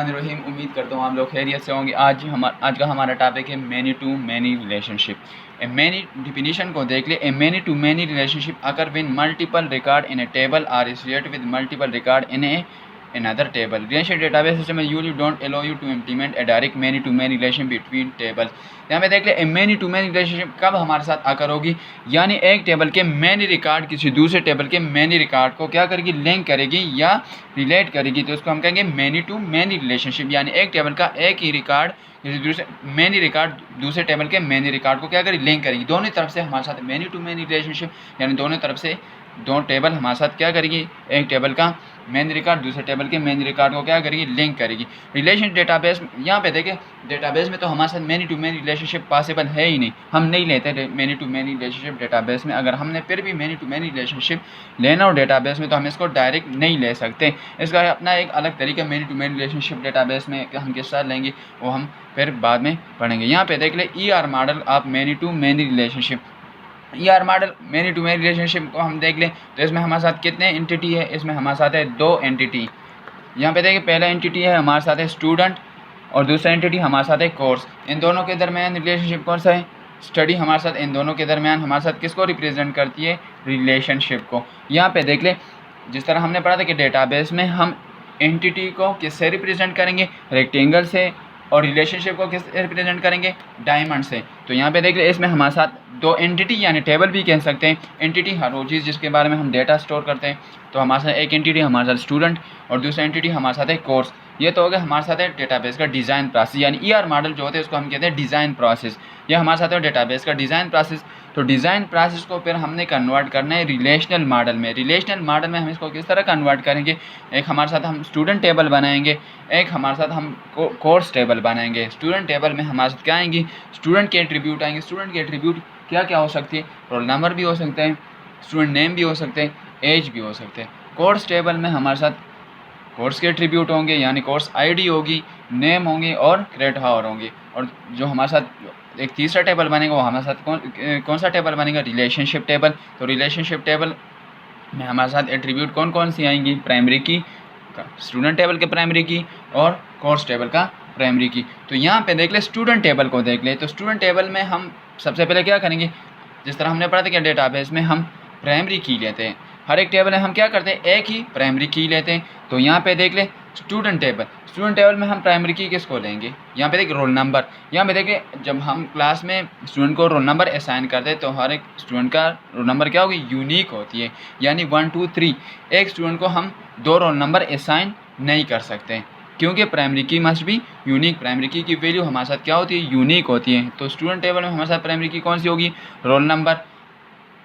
बिस्मिल्लाहिर्रहमानिर्रहीम। उम्मीद करता हूँ आप लोग खैरियत से होंगे। आज का हमारा टॉपिक है many to many relationship. A many definition को देख ले। A many to many relationship occur when multiple record in a table are associated with multiple record in a another table. Relationship database system usually don't allow you to implement a direct many to many relation between tables. यहाँ पे देख ले many to many relationship कब हमारे साथ आकर होगी, यानी एक टेबल के मैनी रिकॉर्ड किसी दूसरे टेबल के मैनी रिकॉर्ड को क्या करेगी, लिंक करेगी या रिलेट करेगी, तो उसको हम कहेंगे मैनी टू मैनी रिलेशनशिप। यानी एक टेबल का एक ही रिकॉर्ड किसी दूसरे मैनी रिकॉर्ड दूसरे टेबल के मैनी रिकॉर्ड को क्या करेगी, लिंक करेगी। दोनों तरफ से हमारे साथ मैनी टू मैनी रिलेशनशिप, यानी दोनों तरफ से दो टेबल हमारे साथ क्या करेगी, एक टेबल का मेन रिकॉर्ड दूसरे टेबल के मेन रिकॉर्ड को क्या करेगी, लिंक करेगी। रिलेशन डेटाबेस, यहाँ पे देखें डेटाबेस में तो हमारे साथ many to many relationship possible है ही नहीं, हम नहीं लेते many to many relationship database में। अगर हमने फिर भी मैनी टू मैनी रिलेशनशिप लेना हो डेटाबेस में तो हम इसको डायरेक्ट नहीं ले सकते। इसका अपना एक अलग तरीका many to many relationship database में हम किस तरह लेंगे वो हम फिर बाद में पढ़ेंगे। यहाँ पे देख ले ER model of many to many relationship. ER model many to many relationship को हम देख लें तो इसमें हमारे साथ कितने एंटिटी है, इसमें हमारे साथ है 2 एंटिटी। यहाँ पे देखिए पहला एंटिटी है हमारे साथ है स्टूडेंट और दूसरा एंटिटी हमारे साथ है कोर्स। इन दोनों के दरमियान रिलेशनशिप कौन सा है, स्टडी हमारे साथ इन दोनों के दरमियान हमारे साथ किसको रिप्रेजेंट करती है, रिलेशनशिप को। यहाँ पे देख ले जिस तरह हमने पढ़ा था कि डेटाबेस में हम एंटिटी को किससे रिप्रेजेंट करेंगे, रेक्टेंगल से, और रिलेशनशिप को किस रिप्रेजेंट करेंगे, डायमंड से। तो यहाँ पे देख ले इसमें हमारे साथ 2 एंटिटी यानी टेबल भी कह सकते हैं। एंटिटी हर वो चीज़ जिसके बारे में हम डेटा स्टोर करते हैं, तो हमारे साथ एक एंटिटी हमारे साथ स्टूडेंट और दूसरा एंटिटी हमारे साथ है कोर्स। ये तो हो गया हमारे साथ है डेटाबेस का डिज़ाइन प्रोसेस, यानी ER मॉडल जो होते हैं उसको हम कहते हैं डिज़ाइन प्रोसेस। ये हमारे साथ है डेटाबेस का डिज़ाइन प्रोसेस। तो डिज़ाइन प्रोसेस को फिर हमने कन्वर्ट करना है रिलेशनल मॉडल में। रिलेशनल मॉडल में हम इसको किस तरह कन्वर्ट करेंगे, एक हमारे साथ हम स्टूडेंट टेबल बनाएंगे, एक हमारे साथ हम कोर्स टेबल बनाएंगे। स्टूडेंट टेबल में हमारे साथ क्या आएंगी, स्टूडेंट के एट्रीब्यूट आएंगे। स्टूडेंट के एट्रीब्यूट क्या क्या हो सकती है, रोल नंबर भी हो सकते हैं, स्टूडेंट नेम भी हो सकते हैं, एज भी हो सकते हैं। कोर्स टेबल में हमारे साथ कोर्स के एट्रीब्यूट होंगे, यानी कोर्स ID होगी, नेम होंगे और क्रेडिट हावर होंगे। और जो हमारे साथ एक तीसरा टेबल बनेगा वो हमारे साथ कौन सा टेबल बनेगा, रिलेशनशिप टेबल। तो रिलेशनशिप टेबल में हमारे साथ एट्रीब्यूट कौन कौन सी आएंगी, प्राइमरी की, स्टूडेंट टेबल के प्राइमरी की और कोर्स टेबल का प्राइमरी की। तो यहाँ पे देख ले स्टूडेंट टेबल को देख ले। तो स्टूडेंट टेबल में हम सबसे पहले क्या करेंगे, जिस तरह हमने पढ़ा था कि डेटाबेस में हम प्राइमरी की लेते हैं, हर एक टेबल में हम क्या करते हैं, एक ही प्राइमरी की लेते हैं। तो यहाँ पे देख ले स्टूडेंट टेबल में हम प्राइमरी की किसको लेंगे, यहाँ पे देख रोल नंबर। यहाँ पे देखें जब हम क्लास में स्टूडेंट को रोल नंबर असाइन करते हैं तो हर एक स्टूडेंट का रोल नंबर क्या होगी, यूनिक होती है, यानी 1 2 3। एक स्टूडेंट को हम 2 रोल नंबर असाइन नहीं कर सकते क्योंकि प्राइमरी की मस्ट भी यूनिक। प्राइमरी की वैल्यू हमारे साथ क्या होती है, यूनिक होती है। तो स्टूडेंट टेबल में हमारे साथ प्राइमरी की कौन सी होगी, रोल नंबर।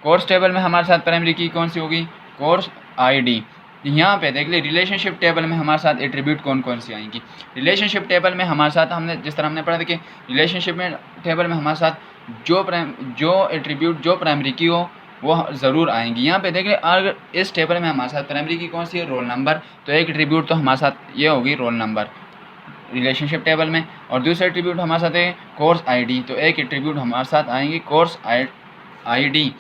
कोर्स टेबल में हमारे साथ प्राइमरी की कौन सी होगी, कोर्स ID। यहाँ पे देख ले रिलेशनशिप टेबल में हमारे साथ एट्रीब्यूट कौन कौन सी आएंगी। रिलेशनशिप टेबल में हमारे साथ हमने जिस तरह हमने पढ़ा था कि रिलेशनशिप में टेबल में हमारे साथ जो एट्रीब्यूट जो प्राइमरी की हो वो ज़रूर आएंगी। यहाँ पे देख ले अगर इस टेबल में हमारे साथ प्राइमरी की कौन सी है, रोल नंबर, तो एक एट्रीब्यूट तो हमारे साथ ये होगी रोल नंबर रिलेशनशिप टेबल में, और दूसरा एट्रीब्यूट हमारे साथ है कोर्स ID, तो एक एट्रीब्यूट हमारे साथ आएंगी कोर्स ID।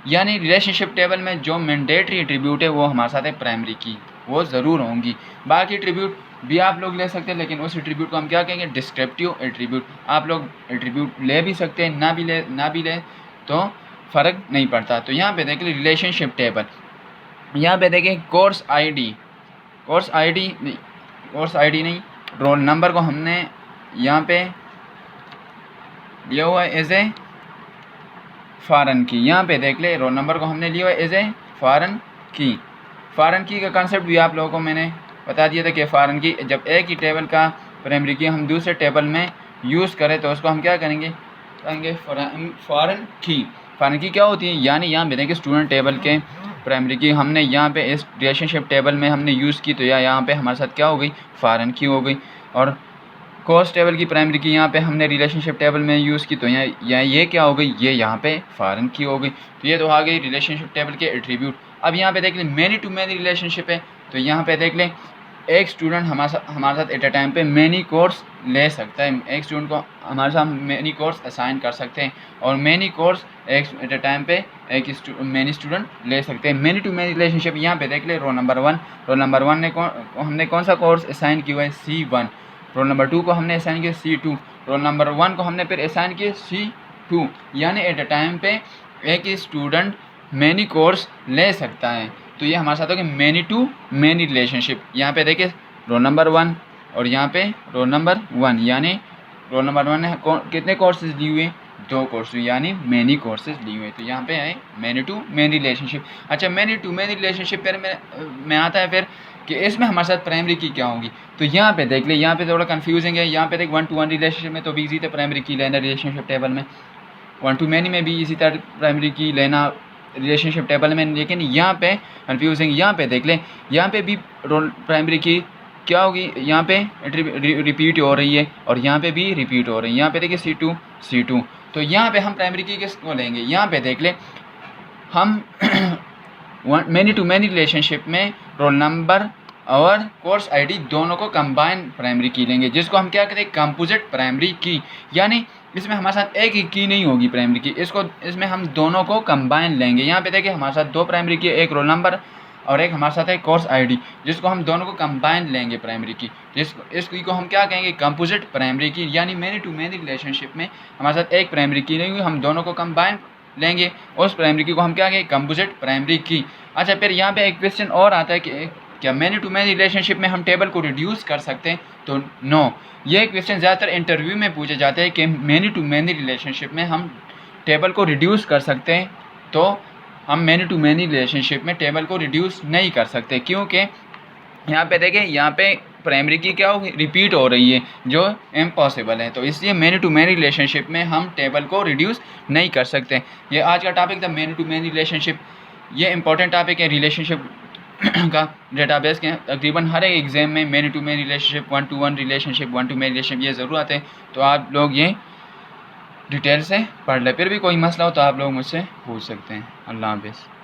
यानी रिलेशनशिप टेबल में जो मैंडेटरी एट्रीब्यूट है वो हमारे साथ है प्राइमरी की, वो ज़रूर होंगी। बाकी एट्रीब्यूट भी आप लोग ले सकते हैं, लेकिन उस एट्रीब्यूट को हम क्या कहेंगे, डिस्क्रिप्टिव एट्रीब्यूट। आप लोग एट्रीब्यूट ले भी सकते हैं, ना भी ले तो फ़र्क नहीं पड़ता। तो यहाँ पे देख लीजिए रिलेशनशिप टेबल, यहाँ पे देखें कोर्स ID नहीं, रोल नंबर को हमने यहाँ पे लिया हुआ है एज ए फॉरेन की। यहाँ पे देख ले रोल नंबर को हमने लिया हुआ है एज ए फॉरेन की का कंसेप्ट भी आप लोगों को मैंने बता दिया था कि फॉरेन की जब एक ही टेबल का प्राइमरी की हम दूसरे टेबल में यूज़ करें तो उसको हम क्या करेंगे फॉरेन की क्या होती है, यानी यहाँ पे देखिए स्टूडेंट टेबल के प्राइमरी की हमने यहाँ पे इस रिलेशनशिप टेबल में हमने यूज़ की तो यहाँ पे हमारे साथ क्या हो गई, फॉरेन की हो गई। और कोर्स टेबल की प्राइमरी की यहाँ पे हमने रिलेशनशिप टेबल में यूज़ की तो यहाँ ये क्या हो गई, ये यहाँ पे फॉरेन की हो गई। तो ये तो आ गई रिलेशनशिप टेबल के एट्रीब्यूट। अब यहाँ पे देख लें मैनी टू मैनी रिलेशनशिप है, तो यहाँ पे देख लें एक स्टूडेंट हमारे साथ एट अ टाइम पे मैनी कोर्स ले सकता है। एक स्टूडेंट को हमारे साथ मैनी कोर्स असाइन कर सकते हैं और मैनी कोर्स एक एट अ टाइम पे मैनी स्टूडेंट ले सकते हैं। मैनी टू मैनी रिलेशनशिप यहाँ पे देख ले। रोल नंबर 1 ने हमने कौन सा कोर्स असाइन किया है, C1। रोल नंबर 2 को हमने असाइन किया C2। रोल नंबर 1 को हमने फिर असाइन किया C2। यानी एट अ टाइम पे एक ही स्टूडेंट मैनी कोर्स ले सकता है। तो ये हमारे साथ होगा मैनी टू मैनी रिलेशनशिप। यहाँ पे देखिए रोल नंबर 1 और यहाँ पे रोल नंबर 1, यानी रोल नंबर 1 ने कितने कोर्सेज लिए हुए, 2 कोर्स, यानी मैनी कोर्सेज लिए हुए। तो यहाँ पे है मैनी टू मैनी रिलेशनशिप। अच्छा, मैनी टू मैनी रिलेशनशिप पर में आता है फिर कि इसमें हमारे साथ प्राइमरी की क्या होगी। तो यहाँ पे देख ले, यहाँ पे थोड़ा कन्फ्यूजिंग है। यहाँ पे देख 1 to 1 रिलेशनशिप में तो भी इजी था प्राइमरी की लेना रिलेशनशिप टेबल में, 1 to मैनी में भी इसी तरह प्राइमरी की लेना रिलेशनशिप टेबल में। लेकिन यहाँ पे कन्फ्यूजिंग, यहाँ पे देख लें, यहाँ पे भी रोल प्राइमरी की क्या होगी, यहाँ पे रिपीट हो रही है और यहाँ पे भी रिपीट हो रही है। यहाँ पे देखिए C2। तो यहाँ पे हम प्राइमरी की किसको लेंगे, यहाँ पे देख लें हम मैनी टू मैनी रिलेशनशिप में रोल नंबर और कोर्स आईडी दोनों को कंबाइन प्राइमरी की लेंगे, जिसको हम क्या कहते हैं, कंपोजिट प्राइमरी की। यानी इसमें हमारे साथ एक ही की नहीं होगी प्राइमरी की, इसमें हम दोनों को कंबाइन लेंगे। यहाँ पे देखिए हमारे साथ 2 प्राइमरी की, एक रोल नंबर और एक हमारे साथ है कोर्स आईडी, जिसको हम दोनों को कंबाइन लेंगे प्राइमरी की। इसको हम क्या कहेंगे, कंपोजिट प्राइमरी की। यानी मैनी टू मैनी रिलेशनशिप में हमारे साथ एक प्राइमरी की नहीं हुई, हम दोनों को कंबाइन लेंगे, उस प्राइमरी की को हम क्या कहेंगे, कंपोजिट प्राइमरी की। अच्छा, फिर यहाँ पे एक क्वेश्चन और आता है कि क्या मैनी टू मैनी रिलेशनशिप में हम टेबल को रिड्यूस कर सकते हैं, तो नो। ये क्वेश्चन ज़्यादातर इंटरव्यू में पूछे जाते हैं कि मैनी टू मैनी रिलेशनशिप में हम टेबल को रिड्यूस कर सकते हैं। तो हम मैनी टू मैनी रिलेशनशिप में टेबल को रिड्यूस नहीं कर सकते, क्योंकि यहाँ पे देखें, यहाँ पे प्राइमरी की क्या हो रिपीट हो रही है, जो इम्पॉसिबल है। तो इसलिए मैनी टू मैनी रिलेशनशिप में हम टेबल को रिड्यूस नहीं कर सकते। ये आज का टॉपिक था, मैनी टू मैनी रिलेशनशिप। ये इंपॉर्टेंट टॉपिक है रिलेशनशिप का। डेटाबेस के तकरीबन हर एक एग्जाम में many to many relationship, 1 to 1 relationship, 1 to many relationship ये ज़रूर आते हैं। तो आप लोग ये डिटेल से पढ़ लें। फिर भी कोई मसला हो तो आप लोग मुझसे पूछ सकते हैं। अल्लाह हाफ़िज़।